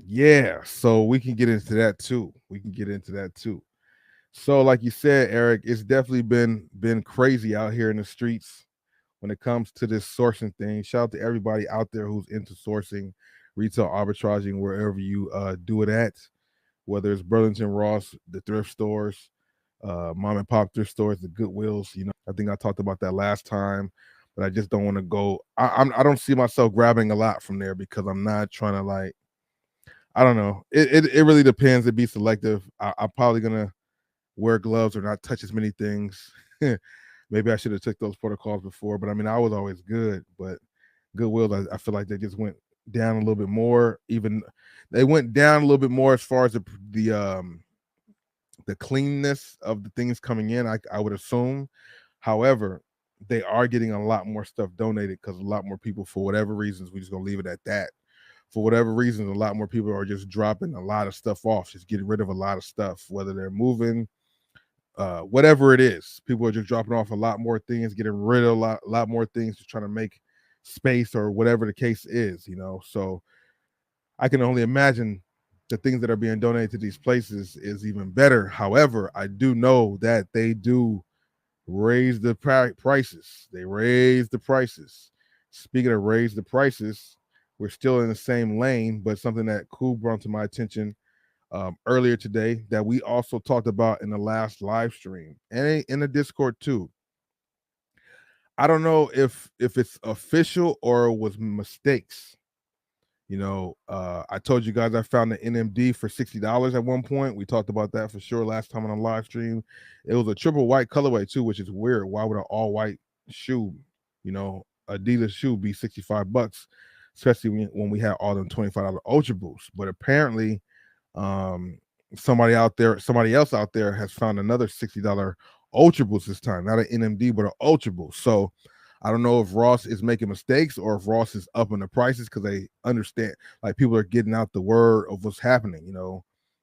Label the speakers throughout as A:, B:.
A: Yeah, so we can get into that too. We can get into that too. So, like you said, Eric, it's definitely been crazy out here in the streets when it comes to this sourcing thing. Shout out to everybody out there who's into sourcing, retail arbitraging, wherever you do it at, whether it's Burlington, Ross, the thrift stores, mom and pop thrift stores, the Goodwills. I think I talked about that last time, but I just don't want to go. I don't see myself grabbing a lot from there because I'm not trying to like. I don't know. It really depends. It be selective. I'm probably gonna wear gloves or not touch as many things. Maybe I should have took those protocols before, but I mean, I was always good. But Goodwill, I feel like they just went down a little bit more. Even they went down a little bit more as far as the cleanness of the things coming in. I would assume. However, they are getting a lot more stuff donated because a lot more people, for whatever reasons, we just gonna leave it at that. For whatever reasons, a lot more people are just dropping a lot of stuff off, just getting rid of a lot of stuff, whether they're moving, whatever it is. People are just dropping off a lot more things, getting rid of a lot more things, just trying to make space or whatever the case is. So I can only imagine the things that are being donated to these places is even better. However, I do know that they do raise the prices. They raise the prices. Speaking of raise the prices, we're still in the same lane, but something that Cool brought to my attention earlier today that we also talked about in the last live stream and in the Discord too. I don't know if it's official or was mistakes. I told you guys I found the NMD for $60 at one point. We talked about that for sure last time on the live stream. It was a triple white colorway too, which is weird. Why would an all white shoe, Adidas shoe be $65, especially when we had all them $25 Ultra Boosts? But apparently, um, somebody else out there has found another $60 Ultra Boost this time, not an NMD, but an Ultra Boost. So I don't know if Ross is making mistakes or if Ross is upping the prices because they understand, like people are getting out the word of what's happening.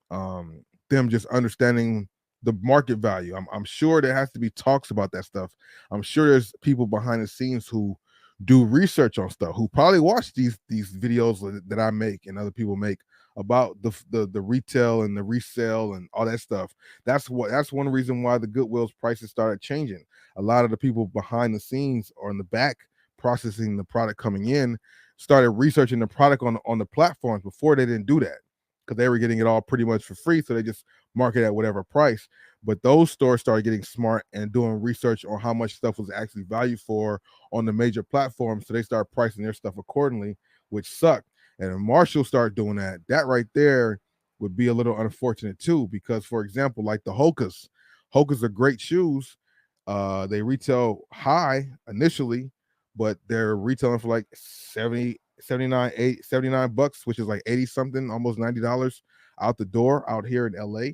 A: Them just understanding the market value. I'm sure there has to be talks about that stuff. I'm sure there's people behind the scenes who do research on stuff, who probably watch these videos that I make and other people make about the retail and the resale and all that stuff. That's one reason why the Goodwill's prices started changing. A lot of the people behind the scenes or in the back processing the product coming in started researching the product on the platforms before. They didn't do that because they were getting it all pretty much for free, so they just market at whatever price. But those stores started getting smart and doing research on how much stuff was actually valued for on the major platforms, so they start pricing their stuff accordingly, which sucked. And if Marshall start doing that, that right there would be a little unfortunate too, because for example, like the Hokas are great shoes. They retail high initially, but they're retailing for like 79 bucks, which is like 80 something, almost $90 out the door out here in LA.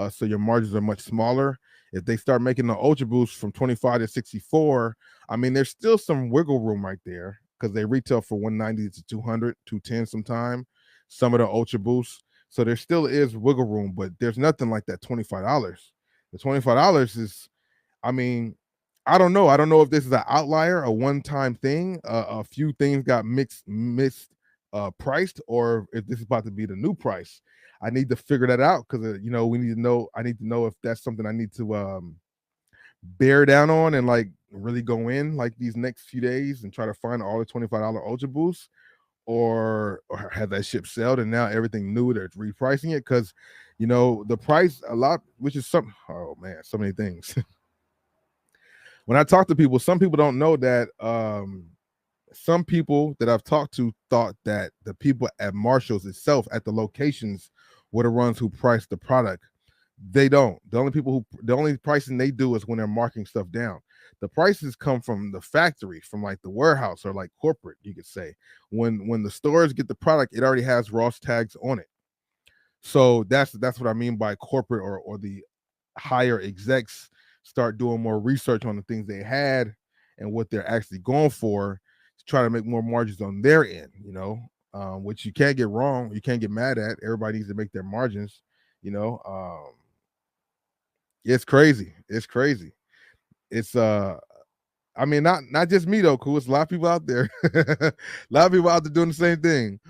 A: So your margins are much smaller. If they start making the Ultra Boost from 25 to 64, I mean, there's still some wiggle room right there because they retail for 190 to 200, 210 sometime, some of the Ultra Boosts. So there still is wiggle room, but there's nothing like that $25. The $25 is, I mean, I don't know. I don't know if this is an outlier, a one-time thing. A few things got missed, priced, or if this is about to be the new price. I need to figure that out because we need to know. I need to know if that's something I need to bear down on and like really go in like these next few days and try to find all the $25 Ultra Boosts, or have that ship sailed and now everything new they're repricing it because the price a lot, which is some, oh man, so many things. When I talk to people, some people don't know that some people that I've talked to thought that the people at Marshall's itself at the locations were the ones who priced the product. They don't. The only pricing they do is when they're marking stuff down. The prices come from the factory, from like the warehouse or like corporate, you could say. When the stores get the product, it already has Ross tags on it. So that's what I mean by corporate or the higher execs start doing more research on the things they had and what they're actually going for to try to make more margins on their end, which you can't get wrong. You can't get mad at. Everybody needs to make their margins, you know. It's crazy. It's crazy. It's I mean, not just me though, cool. It's a lot of people out there. A lot of people out there doing the same thing.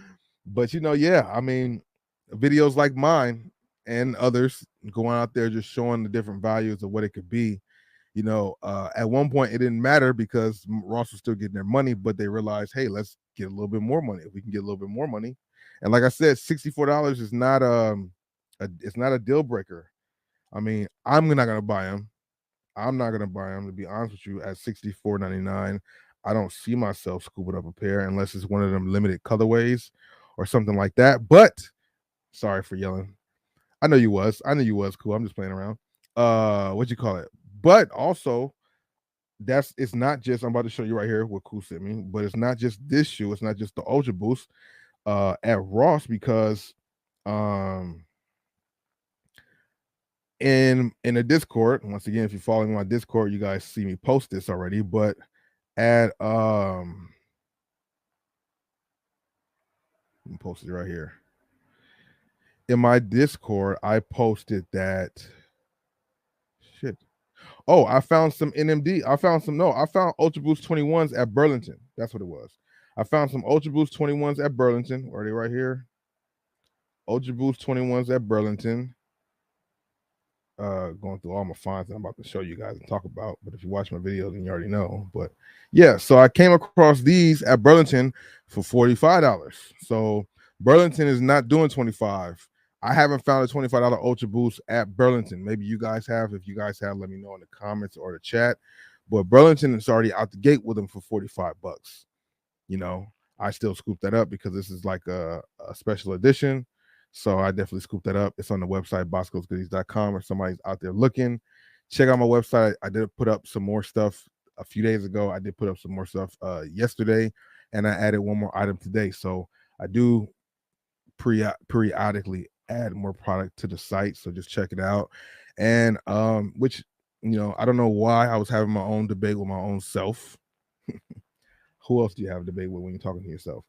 A: But yeah, I mean, videos like mine and others going out there just showing the different values of what it could be. At one point it didn't matter because Ross was still getting their money, but they realized, hey, let's get a little bit more money. If we can get a little bit more money, and like I said, $64 is not it's not a deal breaker. I mean, I'm not gonna buy them. I'm not gonna buy them, to be honest with you. At $64.99, I don't see myself scooping up a pair unless it's one of them limited colorways or something like that. But sorry for yelling. I know you was. I knew you was cool. I'm just playing around. What you call it? But also, it's not just, I'm about to show you right here what Cool sent me, but it's not just this shoe. It's not just the Ultra Boost at Ross, because um in the Discord, once again, if you're following my Discord, you guys see me post this already, but at I'm posted right here. In my Discord, I posted that shit. Oh, I found some NMD. I found Ultra Boost 21s at Burlington. That's what it was. I found some Ultra Boost 21s at Burlington. Are they right here? Ultra Boost 21s at Burlington. Going through all my finds that I'm about to show you guys and talk about. But if you watch my videos, then you already know. But yeah, so I came across these at Burlington for $45. So Burlington is not doing 25. I haven't found a $25 Ultra Boost at Burlington. Maybe you guys have. If you guys have, let me know in the comments or the chat. But Burlington is already out the gate with them for $45. I still scoop that up because this is like a special edition. So I definitely scooped that up. It's on the website, boscosgoodies.com. If somebody's out there looking, check out my website. I did put up some more stuff a few days ago. I did put up some more stuff yesterday, and I added one more item today. So I do periodically add more product to the site. So just check it out. And which, I don't know why I was having my own debate with my own self. Who else do you have a debate with when you're talking to yourself?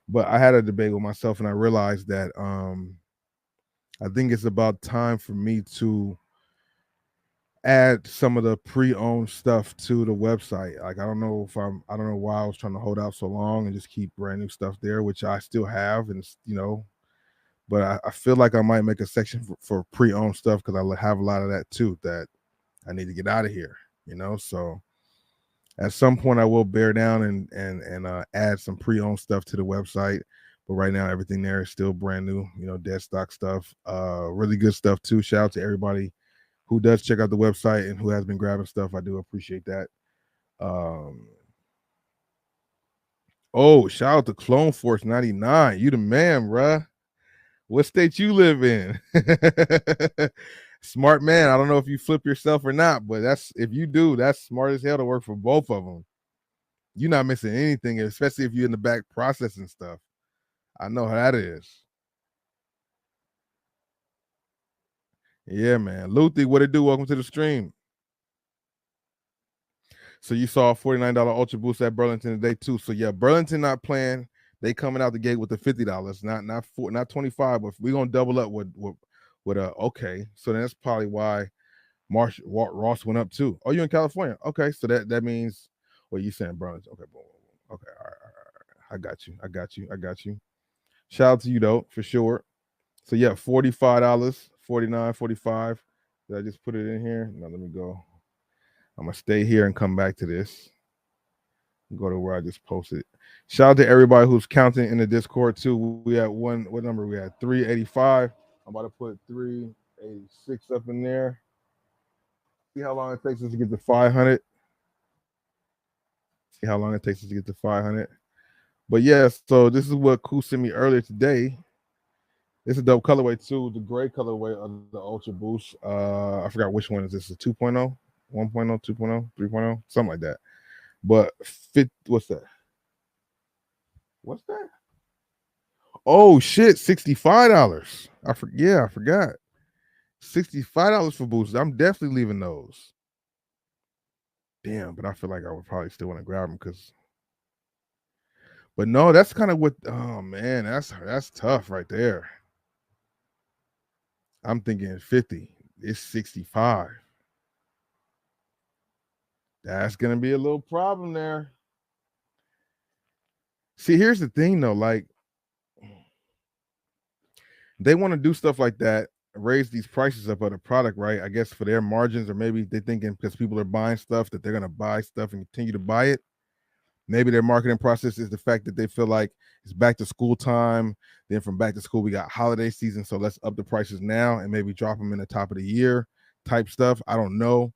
A: But I had a debate with myself, and I realized that I think it's about time for me to add some of the pre-owned stuff to the website. Like, I don't know why I was trying to hold out so long and just keep brand new stuff there, which I still have, and but I feel like I might make a section for pre-owned stuff, because I have a lot of that too that I need to get out of here. So at some point I will bear down and add some pre-owned stuff to the website. But right now everything there is still brand new, dead stock stuff. Really good stuff too. Shout out to everybody who does check out the website and who has been grabbing stuff. I do appreciate that. Oh, shout out to Clone Force 99. You the man, bruh. What state you live in? Smart man. I don't know if you flip yourself or not, but if you do, that's smart as hell to work for both of them. You're not missing anything, especially if you're in the back processing stuff. I know how that is. Yeah, man. Luthi, what it do? Welcome to the stream. So you saw a $49 Ultra Boost at Burlington today too. So yeah, Burlington not playing. They coming out the gate with the $50, not 25, but we're gonna double up with okay. So that's probably why Ross went up too. Oh, you in California? Okay, so that means, well, you saying Burlington? Okay, boom, boom, boom. Okay, all right. I got you. Shout out to you though, for sure. So yeah, $45, 49, 45. Did I just put it in here? No, let me go. I'm gonna stay here and come back to this. Go to where I just posted. Shout out to everybody who's counting in the Discord too. We had what number we had? 385. I'm about to put 386 up in there. See how long it takes us to get to 500. See how long it takes us to get to 500. But yeah, so this is what Koo sent me earlier today. It's a dope colorway too. The gray colorway of the Ultra Boost. I forgot which one is this. A 2.0, 1.0, 2.0, 3.0, something like that. But what's that? What's that? Oh shit, $65. I forgot. $65 for Boosts. I'm definitely leaving those. Damn, but I feel like I would probably still want to grab them but no, that's kind of what. Oh man, that's tough right there. I'm thinking 50. It's 65. That's gonna be a little problem there. See, here's the thing though, like they want to do stuff like that, raise these prices up of the product, right? I guess for their margins, or maybe they're thinking because people are buying stuff that they're going to buy stuff and continue to buy it. Maybe their marketing process is the fact that they feel like it's back to school time. Then from back to school, we got holiday season. So let's up the prices now and maybe drop them in the top of the year type stuff. I don't know.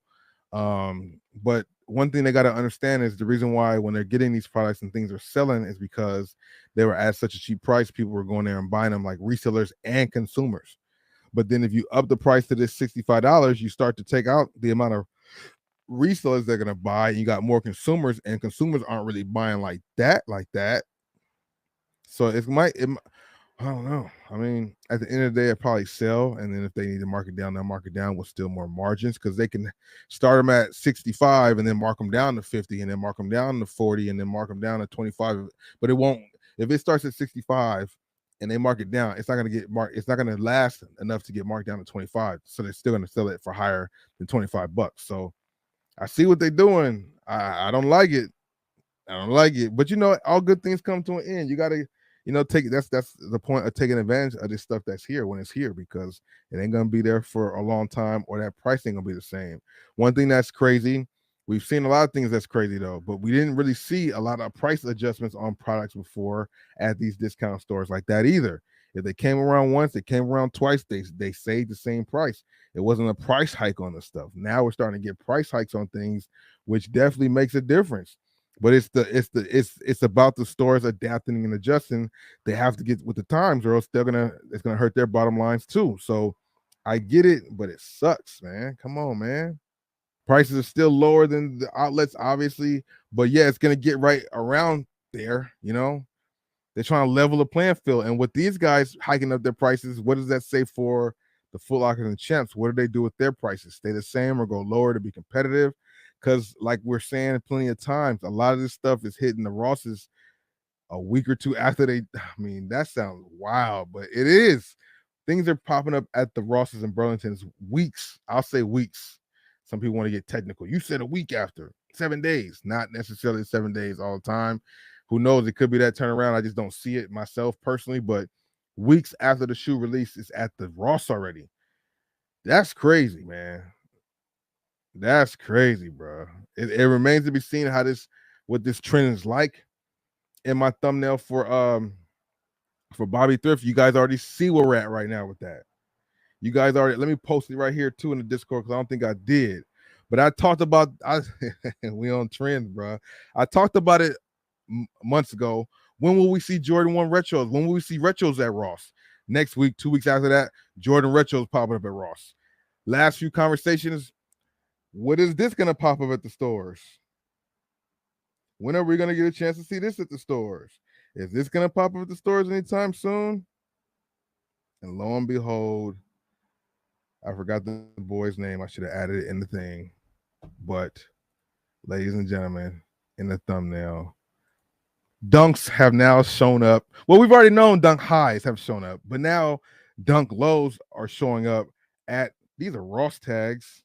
A: But one thing they got to understand is the reason why when they're getting these products and things are selling is because they were at such a cheap price. People were going there and buying them like resellers and consumers. But then if you up the price to this $65, you start to take out the amount of resellers they're gonna buy. You got more consumers, and consumers aren't really buying like that, So I don't know. I mean, at the end of the day, it probably sell, and then if they need to mark it down, they'll mark it down with still more margins because they can start them at 65 and then mark them down to 50, and then mark them down to 40, and then mark them down to 25. But it won't. If it starts at 65 and they mark it down, it's not going to get marked. It's not going to last enough to get marked down to 25. So they're still going to sell it for higher than $25. So I see what they're doing. I don't like it. I don't like it. But all good things come to an end. You gotta, take it. That's the point of taking advantage of this stuff that's here when it's here, because it ain't gonna be there for a long time, or that price ain't gonna be the same. One thing that's crazy, we've seen a lot of things that's crazy though, but we didn't really see a lot of price adjustments on products before at these discount stores like that either. If they came around once, they came around twice, they saved the same price. It wasn't a price hike on the stuff. Now we're starting to get price hikes on things, which definitely makes a difference. But it's about the stores adapting and adjusting. They have to get with the times, or else it's gonna hurt their bottom lines too. So I get it, but it sucks, man. Come on, man. Prices are still lower than the outlets, obviously, but yeah, it's gonna get right around there. They're trying to level the playing field. And with these guys hiking up their prices, what does that say for the Foot Lockers and Champs? What do they do with their prices? Stay the same or go lower to be competitive? Because like we're saying plenty of times, a lot of this stuff is hitting the Rosses a week or two after I mean, that sounds wild, but it is. Things are popping up at the Rosses and Burlingtons weeks. I'll say weeks. Some people want to get technical. You said a week after, 7 days, not necessarily 7 days all the time. Who knows? It could be that turnaround. I just don't see it myself personally, but weeks after the shoe release is at the Ross already. That's crazy, man. That's crazy, bro. It remains to be seen what this trend is like. In my thumbnail for Bobby Thrift, you guys already see where we're at right now with that. You guys already, let me post it right here too in the Discord, because I don't think I did. But I talked about we on trends, bro. I talked about it months ago. When will we see Jordan 1 retros? When will we see retros at Ross? Next week, 2 weeks after that, Jordan retros popping up at Ross. Last few conversations, what is this going to pop up at the stores? When are we going to get a chance to see this at the stores? Is this going to pop up at the stores anytime soon? And lo and behold, I forgot the boy's name. I should have added it in the thing. But, ladies and gentlemen, in the thumbnail, dunks have now shown up. Well, we've already known dunk highs have shown up, but now dunk lows are showing up these are Ross tags.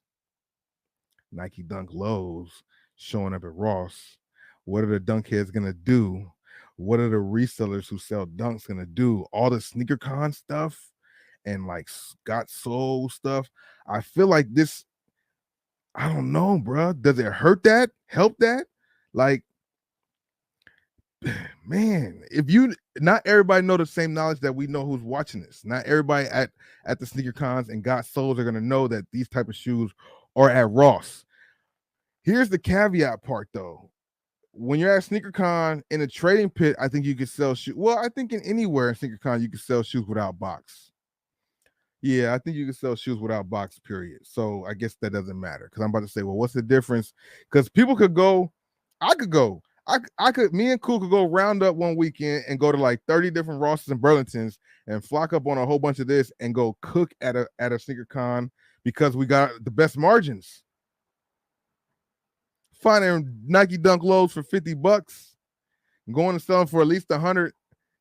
A: Nike dunk lows showing up at Ross. What are the dunk heads going to do? What are the resellers who sell dunks going to do? All the sneaker con stuff and like Scott Soul stuff. I feel like this, I don't know, bro. Does it hurt that? Help that? Like, man, not everybody know the same knowledge that we know who's watching this. Not everybody at the sneaker cons and got souls are going to know that these type of shoes are at Ross. Here's the caveat part though. When you're at sneaker con in a trading pit, I think you can sell shoes. Well, I think in anywhere in sneaker con you can sell shoes without box. Yeah, I think you can sell shoes without box, period. So I guess that doesn't matter, because I'm about to say, well, what's the difference? Because people could go, I could go, me and Cool could go round up one weekend and go to like 30 different Rosses and Burlingtons and flock up on a whole bunch of this and go cook at a sneaker con because we got the best margins. Finding Nike Dunk lows for $50, going to sell them for at least $100,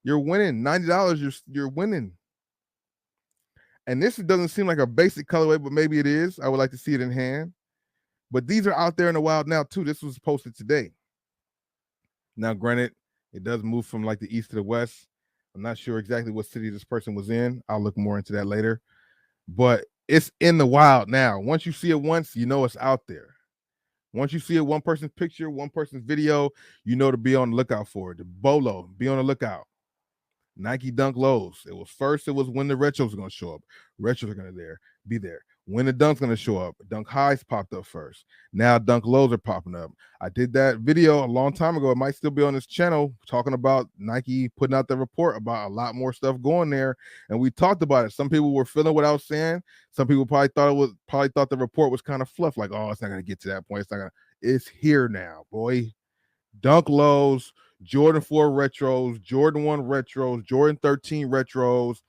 A: you're winning. $90, you're winning. And this doesn't seem like a basic colorway, but maybe it is. I would like to see it in hand. But these are out there in the wild now too. This was posted today. Now, granted, it does move from like the east to the west. I'm not sure exactly what city this person was in. I'll look more into that later. But it's in the wild now. Once you see it once, you know it's out there. Once you see it, one person's picture, one person's video, you know to be on the lookout for it. The Bolo, be on the lookout. Nike Dunk Lows. It was when the retros are gonna show up. Retros are gonna be there. When the Dunk's gonna show up. Dunk Highs popped up first. Now Dunk Lows are popping up. I did that video a long time ago. It might still be on this channel talking about Nike putting out the report about a lot more stuff going there. And we talked about it. Some people were feeling what I was saying. Some people probably thought the report was kind of fluff, like, oh, it's not gonna get to that point. It's here now, boy. Dunk Lows, Jordan 4 retros, Jordan 1 retros, Jordan 13 retros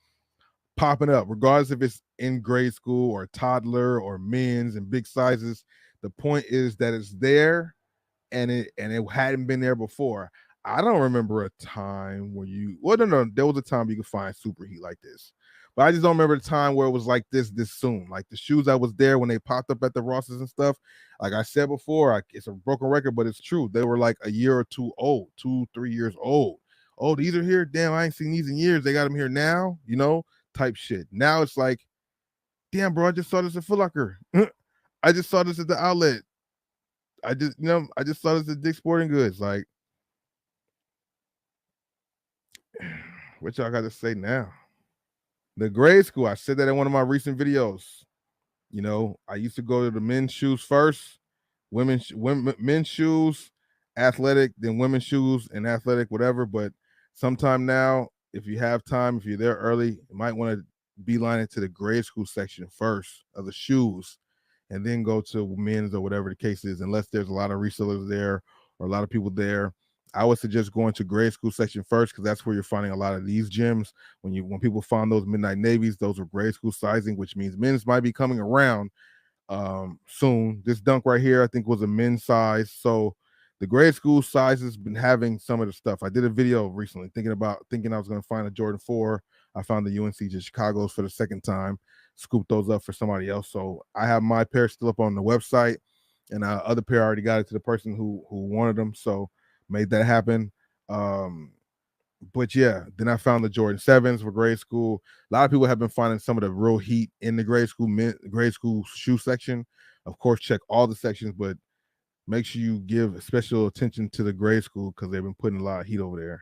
A: popping up, regardless if it's in grade school or toddler or men's and big sizes. The point is that it's there and it hadn't been there before. I don't remember a time where no, there was a time you could find super heat like this. But I just don't remember the time where it was like this soon. Like the shoes that was there when they popped up at the Rosses and stuff. Like I said before, it's a broken record, but it's true. They were like a year or two old, 2-3 years old. Oh, these are here. Damn, I ain't seen these in years. They got them here now, type shit. Now it's like, damn, bro, I just saw this at Foot Locker. I just saw this at the outlet. I just saw this at Dick's Sporting Goods. Like, what y'all got to say now? The grade school, I said that in one of my recent videos. I used to go to the men's shoes first, men's shoes, athletic, then women's shoes and athletic, whatever. But sometime now, if you have time, if you're there early, you might want to beeline it to the grade school section first of the shoes and then go to men's or whatever the case is, unless there's a lot of resellers there or a lot of people there. I would suggest going to grade school section first because that's where you're finding a lot of these gyms. When people found those midnight navies, those were grade school sizing, which means men's might be coming around soon. This Dunk right here, I think, was a men's size. So the grade school size has been having some of the stuff. I did a video recently thinking I was going to find a Jordan 4. I found the UNC to Chicago's for the second time, scooped those up for somebody else. So I have my pair still up on the website, and other pair already got it to the person who wanted them. So made that happen. But yeah, then I found the Jordan 7s for grade school. A lot of people have been finding some of the real heat in the grade school shoe section. Of course, check all the sections, but make sure you give special attention to the grade school because they've been putting a lot of heat over there.